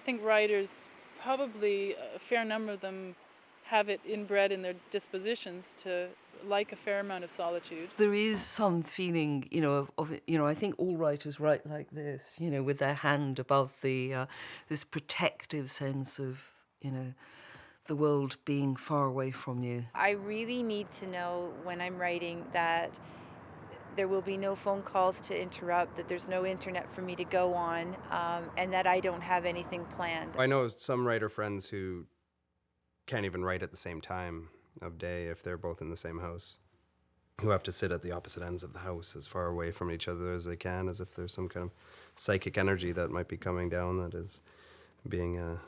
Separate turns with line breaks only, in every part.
I think writers, probably a fair number of them, have it inbred in their dispositions to like a fair amount of solitude.
There is some feeling, I think all writers write like this, with their hand above this protective sense of, the world being far away from you.
I really need to know when I'm writing that there will be no phone calls to interrupt, that there's no internet for me to go on, and that I don't have anything planned.
I know some writer friends who can't even write at the same time of day if they're both in the same house, who have to sit at the opposite ends of the house as far away from each other as they can, as if there's some kind of psychic energy that might be coming down that is being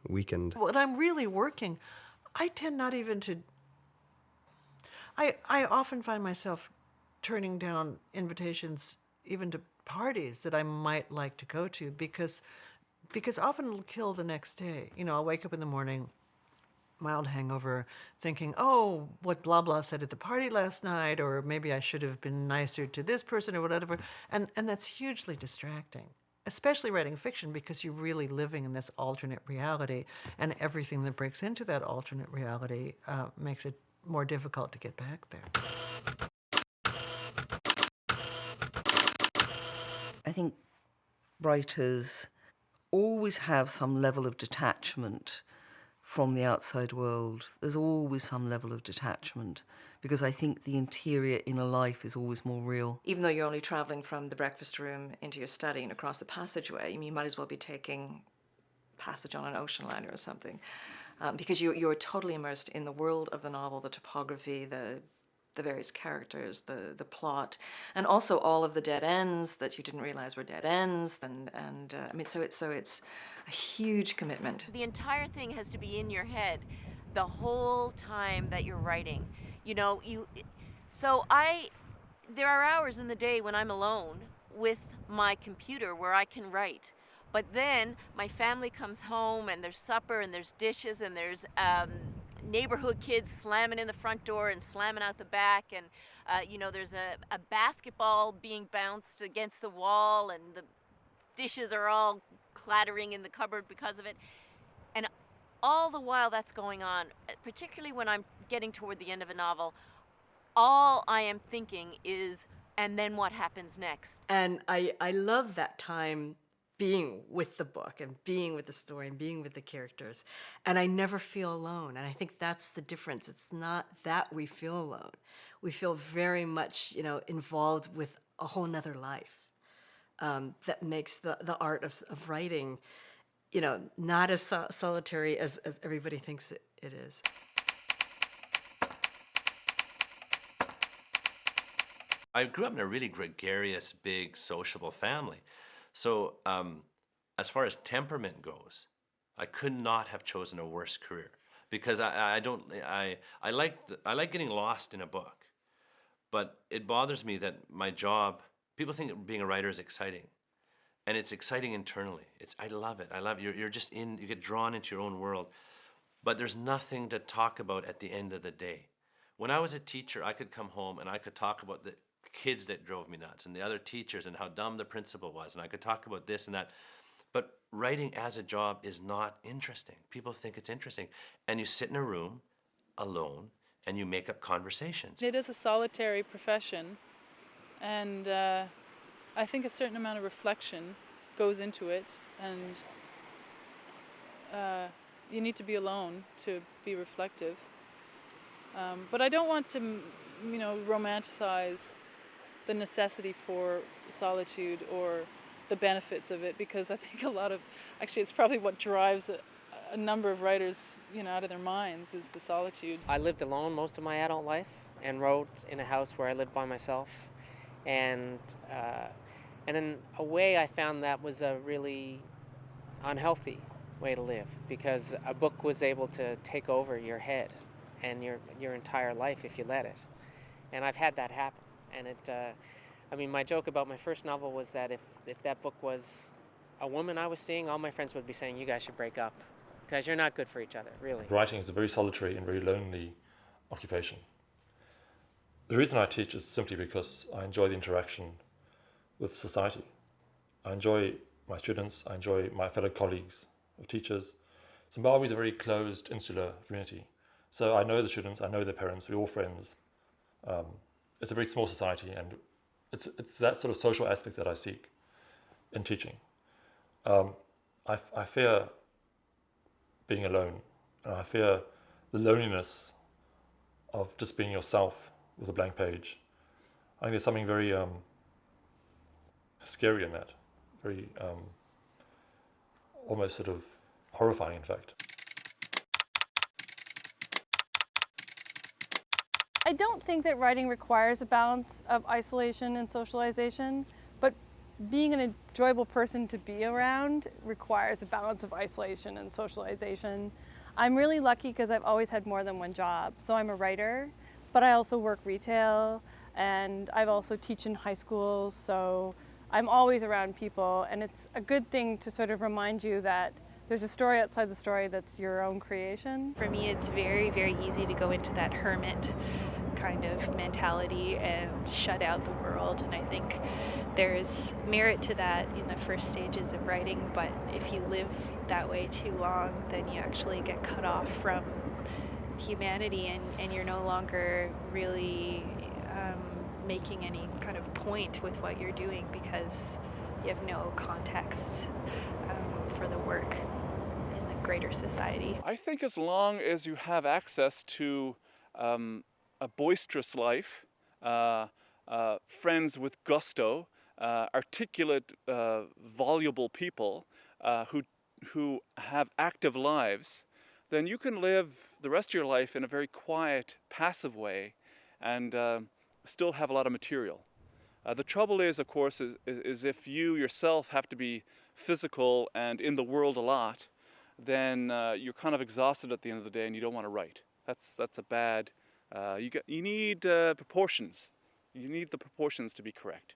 weakened.
When I'm really working, I tend not even to. I often find myself turning down invitations even to parties that I might like to go to because often it'll kill the next day. I'll wake up in the morning, mild hangover, thinking, oh, what blah blah said at the party last night, or maybe I should have been nicer to this person or whatever. And that's hugely distracting, especially writing fiction, because you're really living in this alternate reality, and everything that breaks into that alternate reality makes it more difficult to get back there.
I think writers always have some level of detachment from the outside world. There's always some level of detachment, because I think the interior inner life is always more real.
Even though you're only traveling from the breakfast room into your study and across the passageway, you might as well be taking passage on an ocean liner or something, because you're totally immersed in the world of the novel, the topography, the various characters, the plot, and also all of the dead ends that you didn't realize were dead ends, and I mean, so it's a huge commitment.
The entire thing has to be in your head the whole time that you're writing. There are hours in the day when I'm alone with my computer where I can write. But then my family comes home and there's supper and there's dishes and there's neighborhood kids slamming in the front door and slamming out the back, and there's a basketball being bounced against the wall, and the dishes are all clattering in the cupboard because of it. And all the while that's going on, particularly when I'm getting toward the end of a novel, all I am thinking is, and then what happens next?
And I love that time being with the book and being with the story and being with the characters. And I never feel alone. And I think that's the difference. It's not that we feel alone. We feel very much, involved with a whole nother life. That makes the art of writing, not as solitary as everybody thinks it is.
I grew up in a really gregarious, big, sociable family. So as far as temperament goes, I could not have chosen a worse career, because I like getting lost in a book, but it bothers me that my job, people think being a writer is exciting, and it's exciting internally. I love it. You're just you get drawn into your own world, but there's nothing to talk about at the end of the day. When I was a teacher, I could come home and I could talk about the kids that drove me nuts and the other teachers and how dumb the principal was, and I could talk about this and that. But writing as a job is not interesting. People think it's interesting. And you sit in a room alone and you make up conversations.
It is a solitary profession, and I think a certain amount of reflection goes into it, and you need to be alone to be reflective. But I don't want to, romanticize the necessity for solitude or the benefits of it, because I think actually it's probably what drives a number of writers, out of their minds, is the solitude.
I lived alone most of my adult life and wrote in a house where I lived by myself, and in a way I found that was a really unhealthy way to live, because a book was able to take over your head and your entire life if you let it. And I've had that happen. And my joke about my first novel was that if that book was a woman I was seeing, all my friends would be saying, you guys should break up, because you're not good for each other, really.
Writing is a very solitary and very lonely occupation. The reason I teach is simply because I enjoy the interaction with society. I enjoy my students, I enjoy my fellow colleagues, of teachers. Zimbabwe is a very closed, insular community. So I know the students, I know their parents, we're all friends. It's a very small society, and it's that sort of social aspect that I seek in teaching. I fear being alone, and I fear the loneliness of just being yourself with a blank page. I think there's something very scary in that, very almost sort of horrifying, in fact.
I don't think that writing requires a balance of isolation and socialization, but being an enjoyable person to be around requires a balance of isolation and socialization. I'm really lucky because I've always had more than one job. So I'm a writer, but I also work retail, and I've also teach in high schools, so I'm always around people, and it's a good thing to sort of remind you that there's a story outside the story that's your own creation.
For me, it's very, very easy to go into that hermit kind of mentality and shut out the world, and I think there's merit to that in the first stages of writing, but if you live that way too long, then you actually get cut off from humanity, and you're no longer really making any kind of point with what you're doing because you have no context for the work in the greater society.
I think as long as you have access to a boisterous life, friends with gusto, articulate, voluble people who have active lives, then you can live the rest of your life in a very quiet, passive way and still have a lot of material. The trouble is, of course, is if you yourself have to be physical and in the world a lot, then you're kind of exhausted at the end of the day and you don't want to write. That's a bad, you need proportions. You need the proportions to be correct.